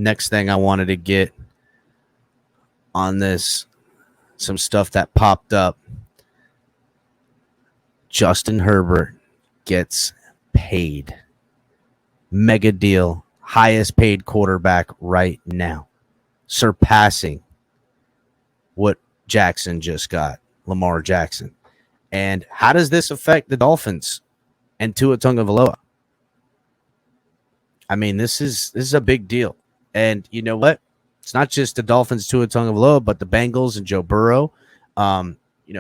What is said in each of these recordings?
Next thing I wanted to get on this, some stuff that popped up. Justin Herbert gets paid. Mega deal. Highest paid quarterback right now. Surpassing what Jackson just got, Lamar Jackson. And how does this affect the Dolphins and Tua Tagovailoa? I mean, this is a big deal. And you know what? It's not just the Dolphins, Tua Tagovailoa, but the Bengals and Joe Burrow.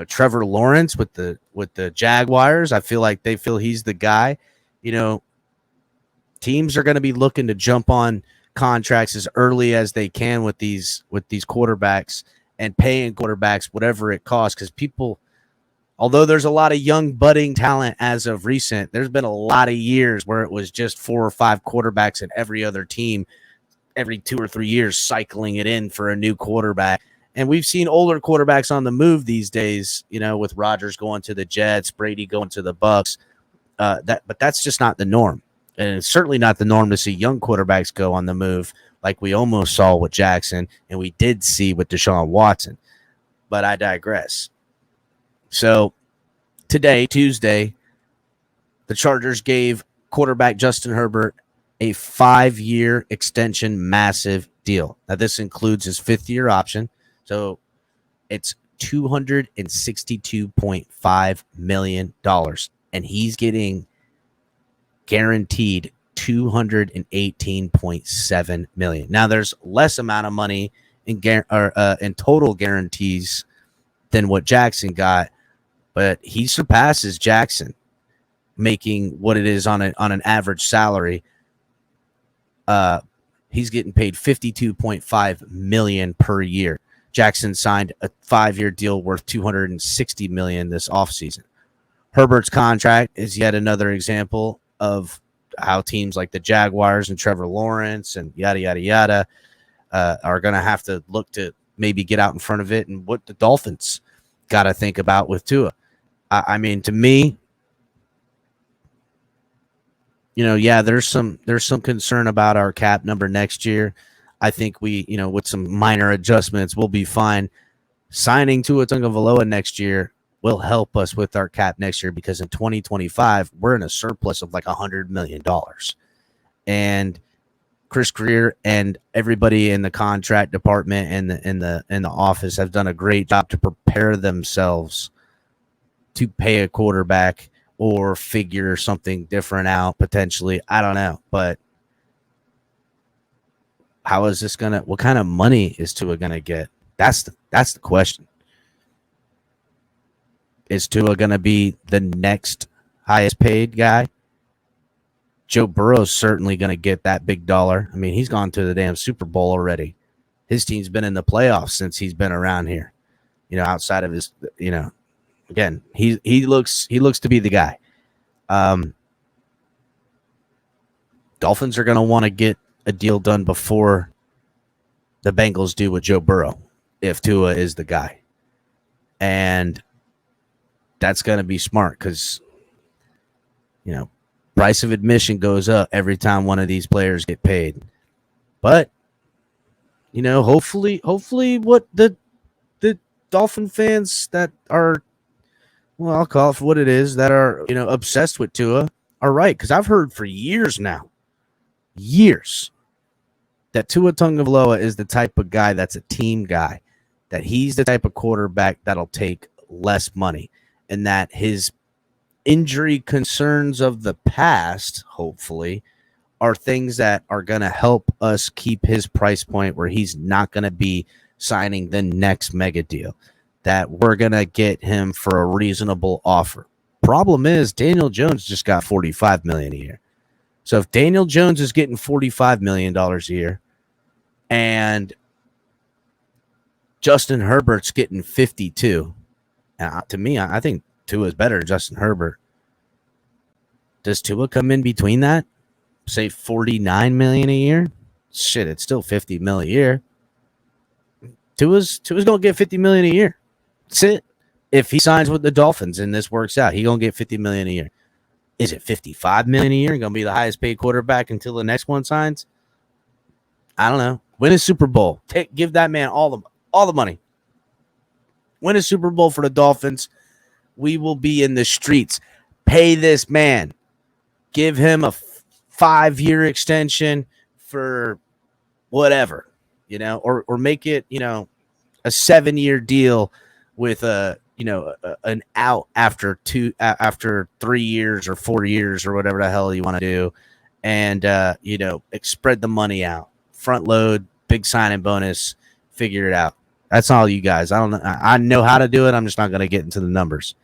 Trevor Lawrence with the Jaguars. I feel like they feel he's the guy. Teams are going to be looking to jump on contracts as early as they can with these quarterbacks and paying quarterbacks whatever it costs, because people, although there's a lot of young budding talent as of recent, there's been a lot of years where it was just 4 or 5 quarterbacks in every other team every 2 or 3 years cycling it in for a new quarterback. And we've seen older quarterbacks on the move these days, with Rodgers going to the Jets, Brady going to the Bucs. But that's just not the norm. And it's certainly not the norm to see young quarterbacks go on the move like we almost saw with Jackson and we did see with Deshaun Watson. But I digress. So today, Tuesday, the Chargers gave quarterback Justin Herbert a 5-year extension, massive deal. Now, this includes his 5th-year option. So it's $262.5 million. And he's getting guaranteed $218.7 million. Now, there's less amount of money in total guarantees than what Jackson got, but he surpasses Jackson, making what it is on an average salary. He's getting paid $52.5 million per year. Jackson signed a 5-year deal worth $260 million this offseason. Herbert's contract is yet another example of how teams like the Jaguars and Trevor Lawrence and yada, yada, yada are going to have to look to maybe get out in front of it, and what the Dolphins got to think about with Tua. I mean, to me, there's some concern about our cap number next year. I think we, with some minor adjustments, we'll be fine. Signing Tua Tagovailoa next year will help us with our cap next year, because in 2025 we're in a surplus of like $100 million. And Chris Greer and everybody in the contract department and in the office have done a great job to prepare themselves to pay a quarterback or figure something different out potentially. I don't know, but how is this what kind of money is Tua gonna get? That's the question. Is Tua going to be the next highest paid guy? Joe Burrow's certainly going to get that big dollar. I mean, he's gone to the damn Super Bowl already. His team's been in the playoffs since he's been around here. Outside of his, again, he looks to be the guy. Dolphins are going to want to get a deal done before the Bengals do with Joe Burrow, if Tua is the guy. And that's going to be smart, because, price of admission goes up every time one of these players get paid. But, hopefully what the Dolphin fans that are, well, I'll call it for what it is, that are, obsessed with Tua are right. Because I've heard for years now, that Tua Tagovailoa is the type of guy that's a team guy, that he's the type of quarterback that'll take less money. And that his injury concerns of the past, hopefully, are things that are going to help us keep his price point where he's not going to be signing the next mega deal, that we're going to get him for a reasonable offer. Problem is, Daniel Jones just got $45 million a year. So if Daniel Jones is getting $45 million a year and Justin Herbert's getting 52, to me, I think Tua is better than Justin Herbert. Does Tua come in between that? Say $49 million a year? Shit, it's still $50 million a year. Tua's gonna get $50 million a year. That's it. If he signs with the Dolphins and this works out, he's gonna get $50 million a year. Is it $55 million a year? Gonna be the highest paid quarterback until the next one signs? I don't know. Win a Super Bowl. Give that man all the money. Win a Super Bowl for the Dolphins. We will be in the streets. Pay this man. Give him a 5-year extension for whatever, or make it, a 7-year deal with an out after 3 years or 4 years or whatever the hell you want to do, and spread the money out, front load, big signing bonus, figure it out. That's all you guys. I don't know. I know how to do it. I'm just not going to get into the numbers,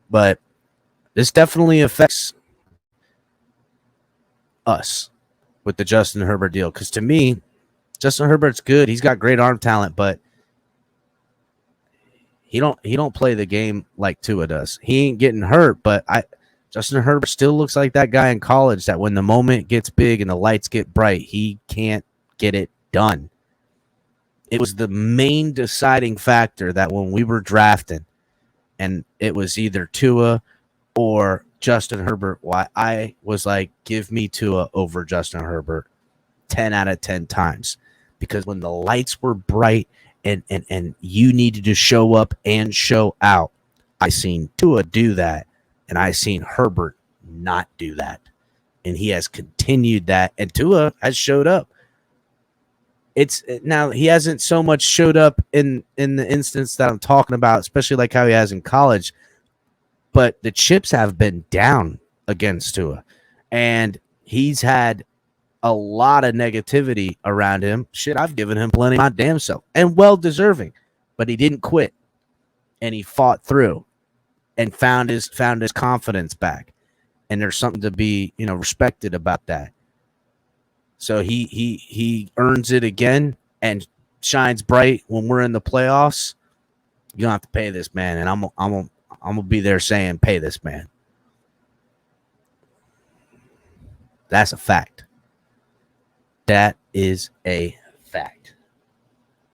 but this definitely affects us with the Justin Herbert deal. Because to me, Justin Herbert's good. He's got great arm talent, but he don't play the game like Tua does. He ain't getting hurt, but Justin Herbert still looks like that guy in college that when the moment gets big and the lights get bright, he can't get it done. It was the main deciding factor that when we were drafting, and it was either Tua or Justin Herbert, why I was like, give me Tua over Justin Herbert 10 out of 10 times. Because when the lights were bright and you needed to show up and show out, I seen Tua do that, and I seen Herbert not do that. And he has continued that, and Tua has showed up. Now he hasn't so much showed up in the instance that I'm talking about, especially like how he has in college, but the chips have been down against Tua, and he's had a lot of negativity around him. Shit, I've given him plenty of my damn self, and well deserving, but he didn't quit, and he fought through and found his confidence back, and there's something to be respected about that. So he earns it again and shines bright when we're in the playoffs. You don't have to pay this man, and I'm gonna be there saying, pay this man. That's a fact. That is a fact.